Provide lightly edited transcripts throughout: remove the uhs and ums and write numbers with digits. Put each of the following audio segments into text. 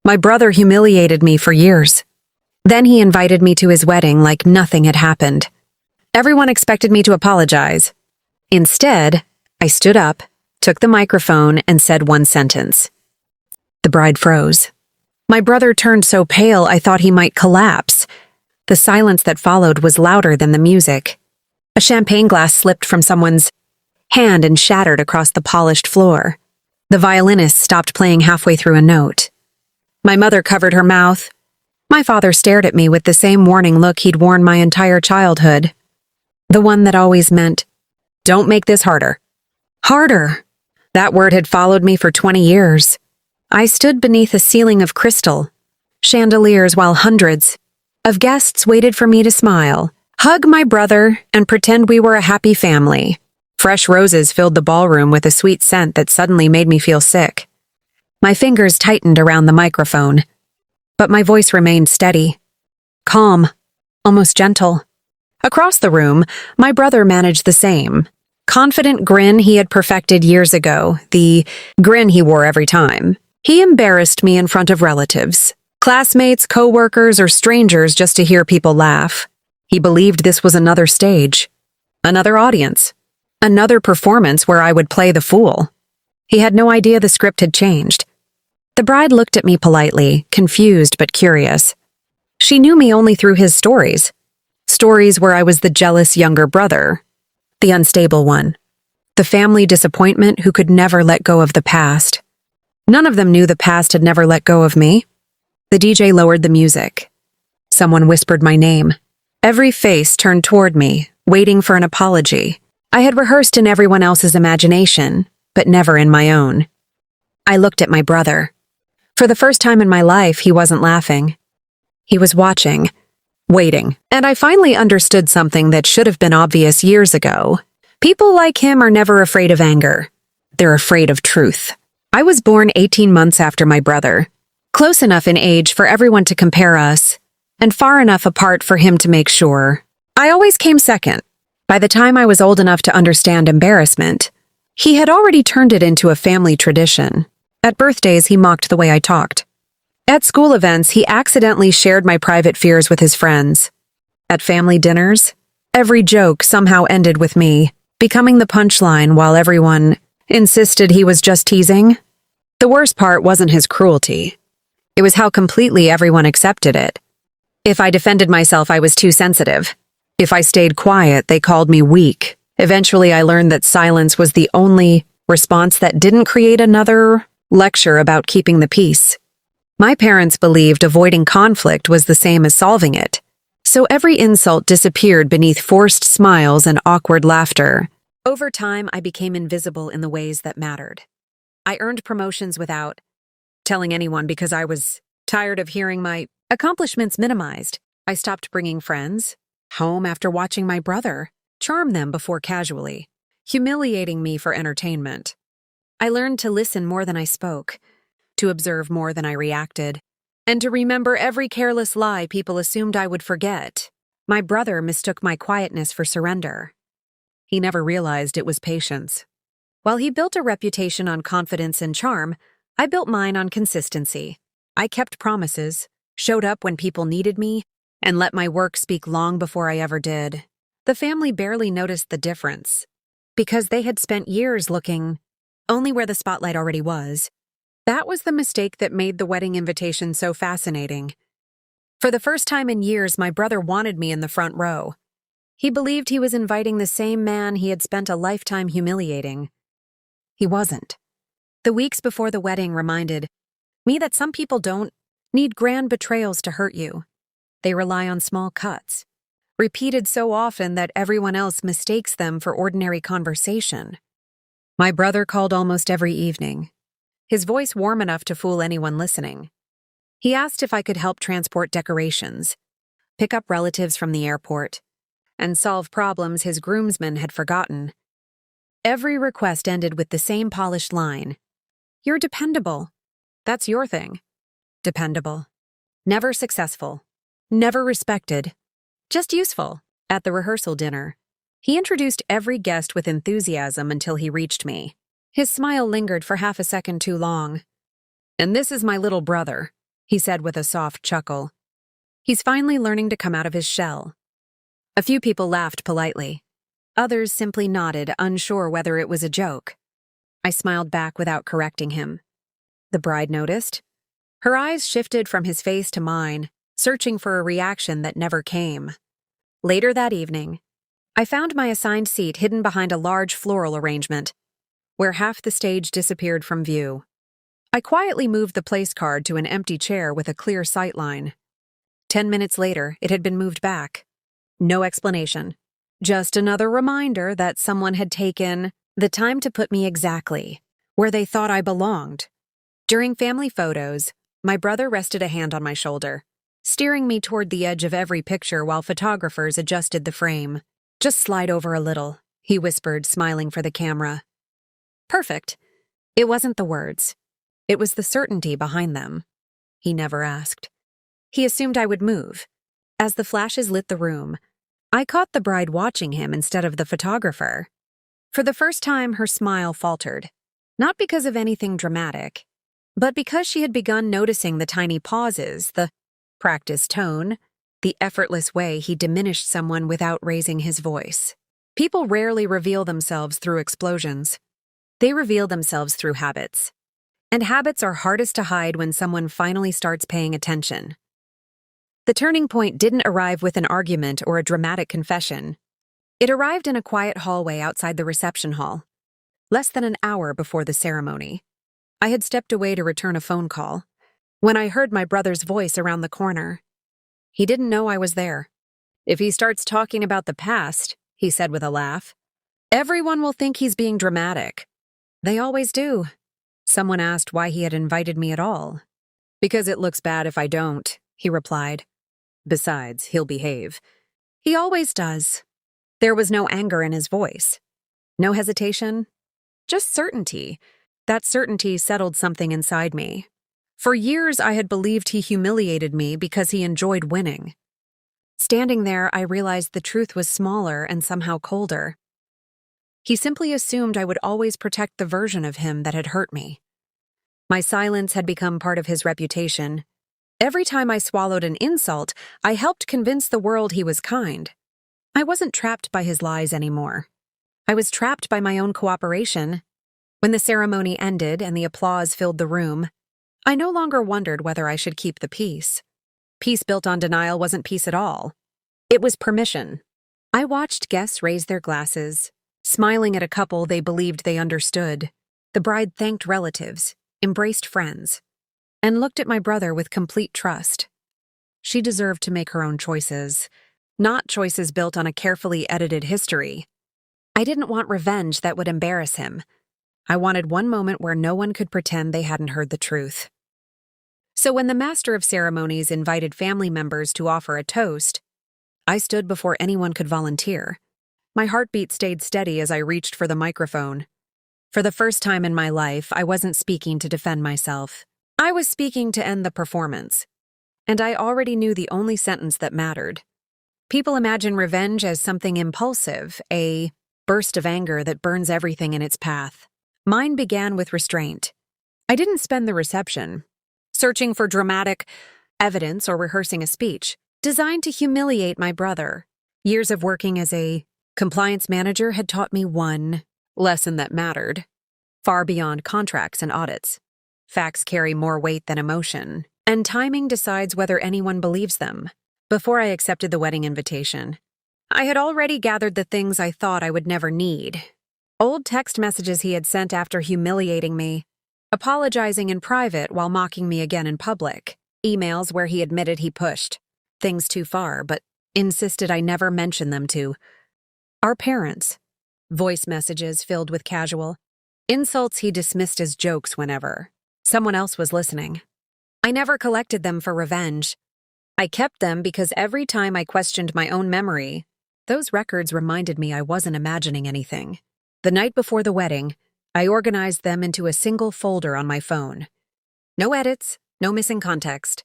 My brother humiliated me for years. Then he invited me to his wedding like nothing had happened. Everyone expected me to apologize. Instead, I stood up, took the microphone, and said one sentence. The bride froze. My brother turned so pale I thought he might collapse. The silence that followed was louder than the music. A champagne glass slipped from someone's hand and shattered across the polished floor. The violinist stopped playing halfway through a note. My mother covered her mouth. My father stared at me with the same warning look he'd worn my entire childhood. The one that always meant, "Don't make this harder." Harder. That word had followed me for 20 years. I stood beneath a ceiling of crystal, chandeliers, while hundreds of guests waited for me to smile, hug my brother, and pretend we were a happy family. Fresh roses filled the ballroom with a sweet scent that suddenly made me feel sick. My fingers tightened around the microphone, but my voice remained steady, calm, almost gentle. Across the room, my brother managed the same confident grin he had perfected years ago, the grin he wore every time. He embarrassed me in front of relatives, classmates, co-workers, or strangers just to hear people laugh. He believed this was another stage, another audience, another performance where I would play the fool. He had no idea the script had changed. The bride looked at me politely, confused but curious. She knew me only through his stories. Stories where I was the jealous younger brother, the unstable one, the family disappointment who could never let go of the past. None of them knew the past had never let go of me. The DJ lowered the music. Someone whispered my name. Every face turned toward me, waiting for an apology. I had rehearsed in everyone else's imagination, but never in my own. I looked at my brother. For the first time in my life, he wasn't laughing. He was watching. Waiting. And I finally understood something that should have been obvious years ago. People like him are never afraid of anger. They're afraid of truth. I was born 18 months after my brother, close enough in age for everyone to compare us, and far enough apart for him to make sure. I always came second. By the time I was old enough to understand embarrassment, he had already turned it into a family tradition. At birthdays, he mocked the way I talked. At school events, he accidentally shared my private fears with his friends. At family dinners, every joke somehow ended with me, becoming the punchline while everyone insisted he was just teasing. The worst part wasn't his cruelty. It was how completely everyone accepted it. If I defended myself, I was too sensitive. If I stayed quiet, they called me weak. Eventually, I learned that silence was the only response that didn't create another lecture about keeping the peace. My parents believed avoiding conflict was the same as solving it, so every insult disappeared beneath forced smiles and awkward laughter. Over time, I became invisible in the ways that mattered. I earned promotions without telling anyone because I was tired of hearing my accomplishments minimized. I stopped bringing friends home after watching my brother charm them before casually humiliating me for entertainment. I learned to listen more than I spoke, to observe more than I reacted, and to remember every careless lie people assumed I would forget. My brother mistook my quietness for surrender. He never realized it was patience. While he built a reputation on confidence and charm, I built mine on consistency. I kept promises, showed up when people needed me, and let my work speak long before I ever did. The family barely noticed the difference, because they had spent years looking only where the spotlight already was. That was the mistake that made the wedding invitation so fascinating. For the first time in years, my brother wanted me in the front row. He believed he was inviting the same man he had spent a lifetime humiliating. He wasn't. The weeks before the wedding reminded me that some people don't need grand betrayals to hurt you. They rely on small cuts, repeated so often that everyone else mistakes them for ordinary conversation. My brother called almost every evening, his voice warm enough to fool anyone listening. He asked if I could help transport decorations, pick up relatives from the airport, and solve problems his groomsmen had forgotten. Every request ended with the same polished line. "You're dependable. That's your thing." Dependable. Never successful. Never respected. Just useful. At the rehearsal dinner, he introduced every guest with enthusiasm until he reached me. His smile lingered for half a second too long. "And this is my little brother," he said with a soft chuckle. He's finally learning to come out of his shell. A few people laughed politely. Others simply nodded, unsure whether it was a joke. I smiled back without correcting him. The bride noticed. Her eyes shifted from his face to mine, searching for a reaction that never came. Later that evening, I found my assigned seat hidden behind a large floral arrangement, where half the stage disappeared from view. I quietly moved the place card to an empty chair with a clear sightline. 10 minutes later, it had been moved back. No explanation. Just another reminder that someone had taken the time to put me exactly where they thought I belonged. During family photos, my brother rested a hand on my shoulder, steering me toward the edge of every picture while photographers adjusted the frame. "Just slide over a little," he whispered, smiling for the camera. Perfect. It wasn't the words. It was the certainty behind them. He never asked. He assumed I would move. As the flashes lit the room, I caught the bride watching him instead of the photographer. For the first time, her smile faltered. Not because of anything dramatic, but because she had begun noticing the tiny pauses, the practiced tone, the effortless way he diminished someone without raising his voice. People rarely reveal themselves through explosions. They reveal themselves through habits. And habits are hardest to hide when someone finally starts paying attention. The turning point didn't arrive with an argument or a dramatic confession. It arrived in a quiet hallway outside the reception hall, less than an hour before the ceremony. I had stepped away to return a phone call when I heard my brother's voice around the corner. He didn't know I was there. "If he starts talking about the past," he said with a laugh, "everyone will think he's being dramatic." They always do. Someone asked why he had invited me at all. "Because it looks bad if I don't," he replied. "Besides, he'll behave." He always does. There was no anger in his voice. No hesitation. Just certainty. That certainty settled something inside me. For years, I had believed he humiliated me because he enjoyed winning. Standing there, I realized the truth was smaller and somehow colder. He simply assumed I would always protect the version of him that had hurt me. My silence had become part of his reputation. Every time I swallowed an insult, I helped convince the world he was kind. I wasn't trapped by his lies anymore. I was trapped by my own cooperation. When the ceremony ended and the applause filled the room, I no longer wondered whether I should keep the peace. Peace built on denial wasn't peace at all. It was permission. I watched guests raise their glasses, smiling at a couple they believed they understood. The bride thanked relatives, embraced friends, and looked at my brother with complete trust. She deserved to make her own choices, not choices built on a carefully edited history. I didn't want revenge that would embarrass him. I wanted one moment where no one could pretend they hadn't heard the truth. So when the master of ceremonies invited family members to offer a toast, I stood before anyone could volunteer. My heartbeat stayed steady as I reached for the microphone. For the first time in my life, I wasn't speaking to defend myself. I was speaking to end the performance. And I already knew the only sentence that mattered. People imagine revenge as something impulsive, a burst of anger that burns everything in its path. Mine began with restraint. I didn't spend the reception searching for dramatic evidence or rehearsing a speech designed to humiliate my brother. Years of working as a compliance manager had taught me one lesson that mattered, far beyond contracts and audits. Facts carry more weight than emotion, and timing decides whether anyone believes them. Before I accepted the wedding invitation, I had already gathered the things I thought I would never need. Old text messages he had sent after humiliating me, apologizing in private while mocking me again in public, emails where he admitted he pushed things too far but insisted I never mention them to our parents, voice messages filled with casual insults he dismissed as jokes whenever someone else was listening. I never collected them for revenge. I kept them because every time I questioned my own memory, those records reminded me I wasn't imagining anything. The night before the wedding, I organized them into a single folder on my phone. No edits, no missing context.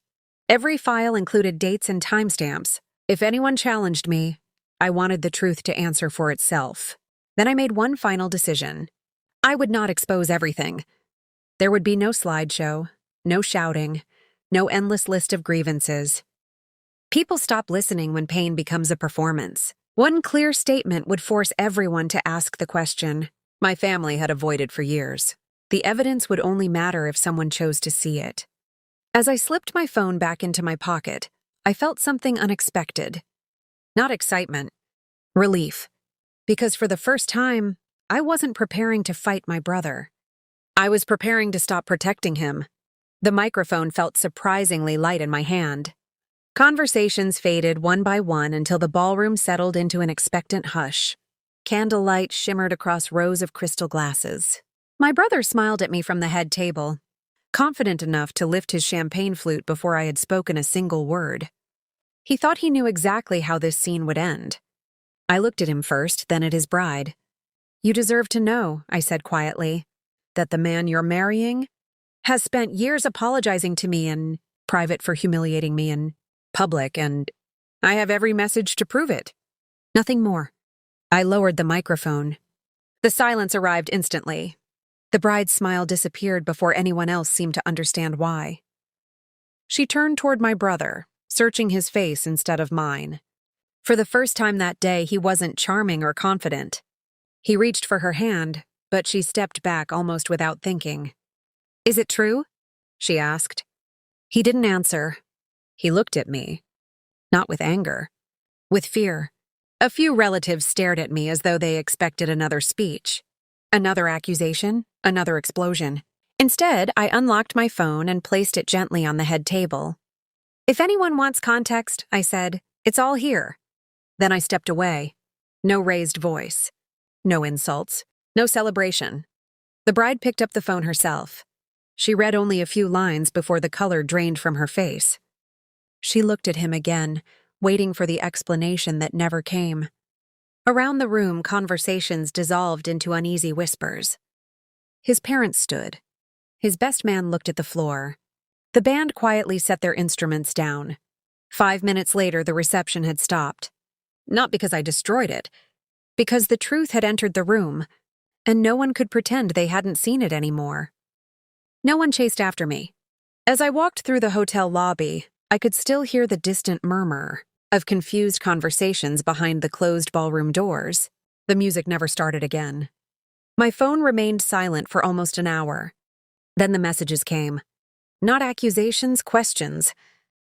Every file included dates and timestamps. If anyone challenged me, I wanted the truth to answer for itself. Then I made one final decision. I would not expose everything. There would be no slideshow, no shouting, no endless list of grievances. People stop listening when pain becomes a performance. One clear statement would force everyone to ask the question my family had avoided for years. The evidence would only matter if someone chose to see it. As I slipped my phone back into my pocket, I felt something unexpected. Not excitement, relief. Because for the first time, I wasn't preparing to fight my brother. I was preparing to stop protecting him. The microphone felt surprisingly light in my hand. Conversations faded one by one until the ballroom settled into an expectant hush. Candlelight shimmered across rows of crystal glasses. My brother smiled at me from the head table, confident enough to lift his champagne flute before I had spoken a single word. He thought he knew exactly how this scene would end. I looked at him first, then at his bride. "You deserve to know," I said quietly, "that the man you're marrying has spent years apologizing to me in private for humiliating me in public, and I have every message to prove it." Nothing more. I lowered the microphone. The silence arrived instantly. The bride's smile disappeared before anyone else seemed to understand why. She turned toward my brother, searching his face instead of mine. For the first time that day, he wasn't charming or confident. He reached for her hand, but she stepped back almost without thinking. "Is it true?" she asked. He didn't answer. He looked at me. Not with anger. With fear. A few relatives stared at me as though they expected another speech. Another accusation, another explosion. Instead, I unlocked my phone and placed it gently on the head table. "If anyone wants context," I said, "it's all here." Then I stepped away. No raised voice. No insults. No celebration. The bride picked up the phone herself. She read only a few lines before the color drained from her face. She looked at him again, waiting for the explanation that never came. Around the room, conversations dissolved into uneasy whispers. His parents stood. His best man looked at the floor. The band quietly set their instruments down. 5 minutes later, the reception had stopped. Not because I destroyed it, because the truth had entered the room, and no one could pretend they hadn't seen it anymore. No one chased after me. As I walked through the hotel lobby, I could still hear the distant murmur of confused conversations behind the closed ballroom doors. The music never started again. My phone remained silent for almost an hour. Then the messages came. Not accusations, questions.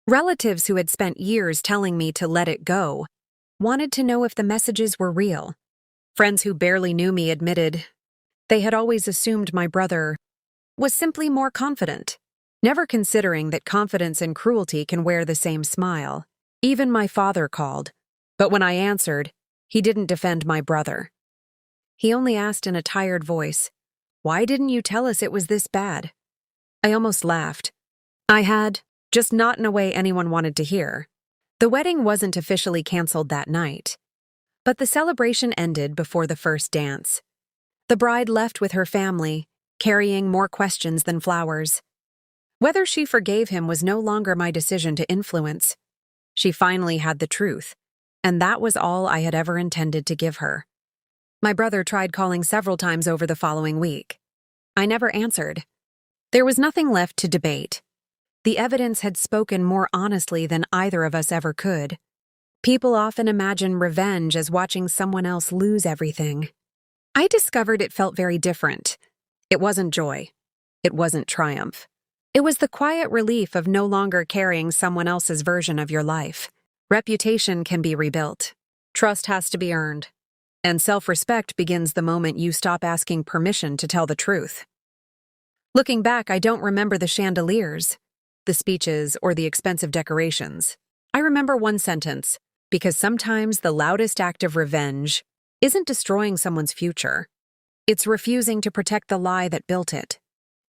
Relatives who had spent years telling me to let it go wanted to know if the messages were real. Friends who barely knew me admitted they had always assumed my brother was simply more confident, never considering that confidence and cruelty can wear the same smile. Even my father called, but when I answered, he didn't defend my brother. He only asked in a tired voice, "Why didn't you tell us it was this bad?" I almost laughed. I had, just not in a way anyone wanted to hear. The wedding wasn't officially canceled that night, but the celebration ended before the first dance. The bride left with her family, carrying more questions than flowers. Whether she forgave him was no longer my decision to influence. She finally had the truth, and that was all I had ever intended to give her. My brother tried calling several times over the following week. I never answered. There was nothing left to debate. The evidence had spoken more honestly than either of us ever could. People often imagine revenge as watching someone else lose everything. I discovered it felt very different. It wasn't joy. It wasn't triumph. It was the quiet relief of no longer carrying someone else's version of your life. Reputation can be rebuilt. Trust has to be earned. And self-respect begins the moment you stop asking permission to tell the truth. Looking back, I don't remember the chandeliers, the speeches, or the expensive decorations. I remember one sentence, because sometimes the loudest act of revenge isn't destroying someone's future. It's refusing to protect the lie that built it.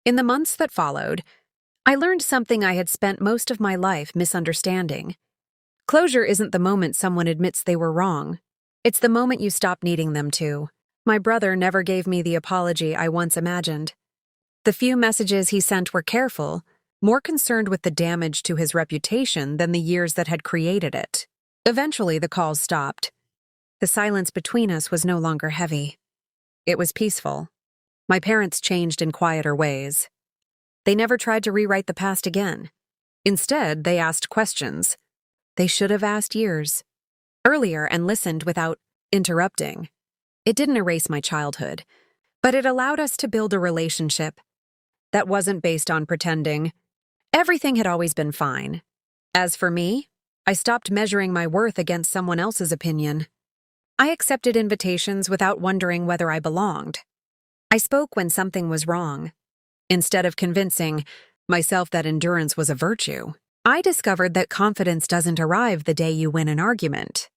In the months that followed, I learned something I had spent most of my life misunderstanding. Closure isn't the moment someone admits they were wrong. It's the moment you stop needing them to. My brother never gave me the apology I once imagined. The few messages he sent were careful, more concerned with the damage to his reputation than the years that had created it. Eventually, the calls stopped. The silence between us was no longer heavy. It was peaceful. My parents changed in quieter ways. They never tried to rewrite the past again. Instead, they asked questions they should have asked years earlier and listened without interrupting. It didn't erase my childhood, but it allowed us to build a relationship that wasn't based on pretending. Everything had always been fine. As for me, I stopped measuring my worth against someone else's opinion. I accepted invitations without wondering whether I belonged. I spoke when something was wrong. Instead of convincing myself that endurance was a virtue, I discovered that confidence doesn't arrive the day you win an argument.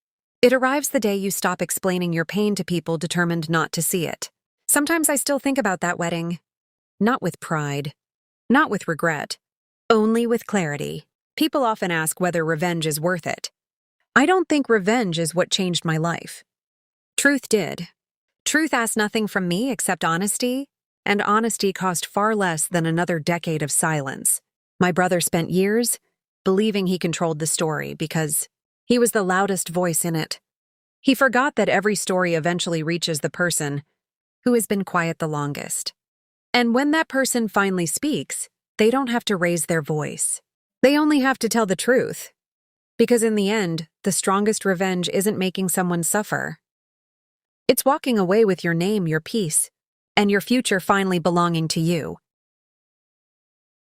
It arrives the day you stop explaining your pain to people determined not to see it. Sometimes I still think about that wedding. Not with pride, not with regret, only with clarity. People often ask whether revenge is worth it. I don't think revenge is what changed my life. Truth did. Truth asked nothing from me except honesty, and honesty cost far less than another decade of silence. My brother spent years believing he controlled the story because he was the loudest voice in it. He forgot that every story eventually reaches the person who has been quiet the longest. And when that person finally speaks, they don't have to raise their voice. They only have to tell the truth. Because in the end, the strongest revenge isn't making someone suffer. It's walking away with your name, your peace, and your future finally belonging to you.